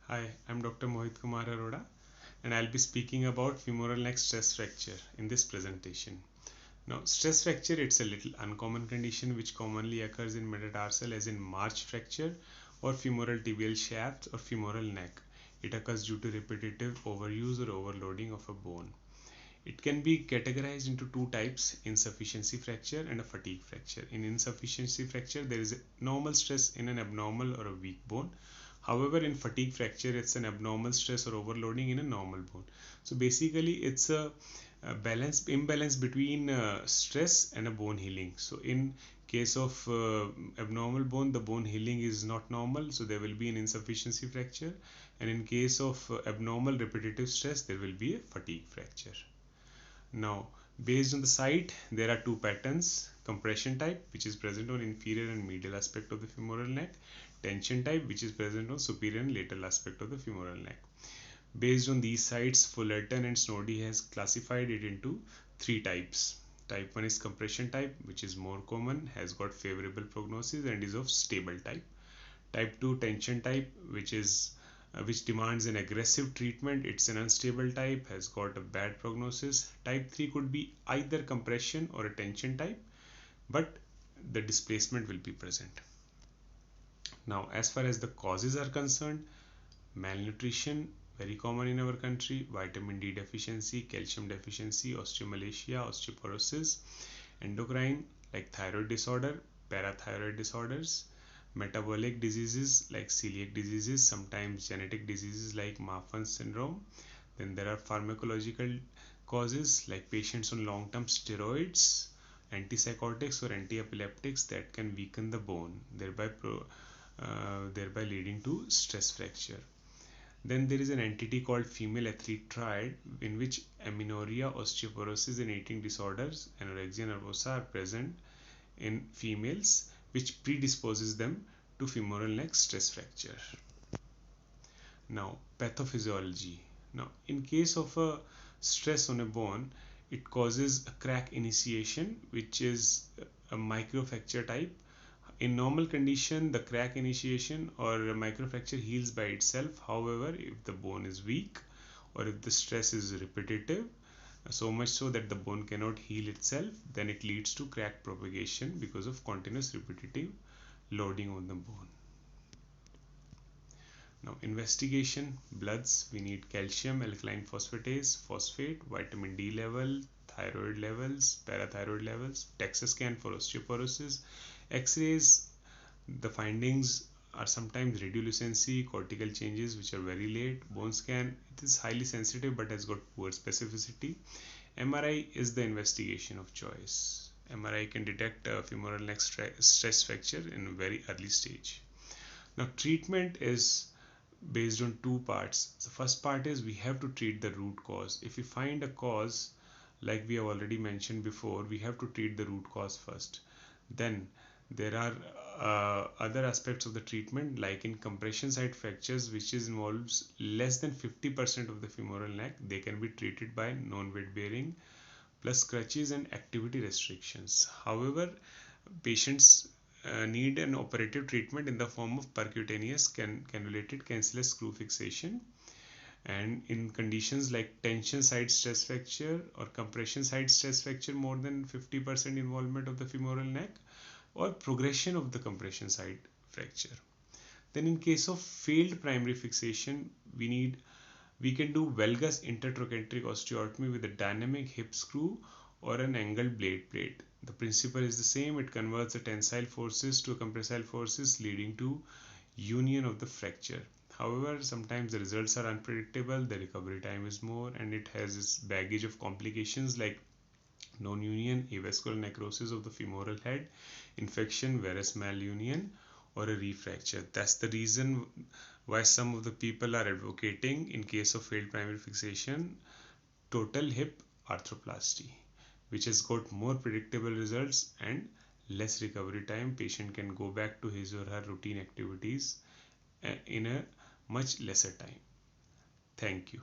Hi, I'm Dr. Mohit Kumar Arora and I'll be speaking about femoral neck stress fracture in this presentation. Now, stress fracture, it's a little uncommon condition which commonly occurs in metatarsal as in march fracture or femoral tibial shaft or femoral neck. It occurs due to repetitive overuse or overloading of a bone. It can be categorized into two types, insufficiency fracture and a fatigue fracture. In insufficiency fracture, there is a normal stress in an abnormal or a weak bone. However, in fatigue fracture, it's an abnormal stress or overloading in a normal bone. So basically, it's a imbalance between stress and a bone healing. So in case of abnormal bone, the bone healing is not normal, so there will be an insufficiency fracture. And in case of abnormal repetitive stress, there will be a fatigue fracture. Now, based on the site, there are two patterns: compression type, which is present on inferior and medial aspect of the femoral neck; tension type, which is present on superior and lateral aspect of the femoral neck. Based on these sites, Fullerton and Snoddy has classified it into three types. Type 1 is compression type, which is more common, has got favorable prognosis and is of stable type. Type 2 tension type, which demands an aggressive treatment. It's an unstable type, has got a bad prognosis. Type 3 could be either compression or a tension type, but the displacement will be present. Now, as far as the causes are concerned, malnutrition, very common in our country; vitamin D deficiency, calcium deficiency, osteomalacia, osteoporosis; endocrine, like thyroid disorder, parathyroid disorders; metabolic diseases like celiac diseases, sometimes genetic diseases like Marfan syndrome. Then there are pharmacological causes like patients on long-term steroids, antipsychotics or antiepileptics that can weaken the bone, thereby leading to stress fracture. Then there is an entity called female athlete triad, in which amenorrhea, osteoporosis, and eating disorders, anorexia nervosa, are present in females, which predisposes them to femoral neck stress fracture. Now, pathophysiology. Now, in case of a stress on a bone, it causes a crack initiation, which is a microfracture type. In normal condition, the crack initiation or a microfracture heals by itself. However, if the bone is weak or if the stress is repetitive, so much so that the bone cannot heal itself, then it leads to crack propagation because of continuous repetitive loading on the bone. Now, investigation: bloods, we need calcium, alkaline phosphatase, phosphate, vitamin D level, thyroid levels, parathyroid levels; DEXA scan for osteoporosis; x-rays, the findings are sometimes radiolucency, cortical changes which are very late; bone scan, it is highly sensitive but has got poor specificity; MRI is the investigation of choice. MRI can detect femoral neck stress fracture in a very early stage. Now, treatment is based on two parts. The first part is we have to treat the root cause. If we find a cause, like we have already mentioned before, we have to treat the root cause first. Then there are other aspects of the treatment, like in compression site fractures, which involves less than 50% of the femoral neck. They can be treated by non-weight bearing plus crutches and activity restrictions. However, patients need an operative treatment in the form of percutaneous cannulated cancellous screw fixation. And in conditions like tension site stress fracture or compression site stress fracture, more than 50% involvement of the femoral neck, or progression of the compression site fracture. Then in case of failed primary fixation, we can do valgus intertrochanteric osteotomy with a dynamic hip screw or an angled blade plate. The principle is the same. It converts the tensile forces to compressive forces, leading to union of the fracture. However, sometimes the results are unpredictable, the recovery time is more, and it has its baggage of complications like non-union, avascular necrosis of the femoral head, infection, varus malunion, or a refracture. That's the reason why some of the people are advocating, in case of failed primary fixation, total hip arthroplasty, which has got more predictable results and less recovery time. Patient can go back to his or her routine activities in a much lesser time. Thank you.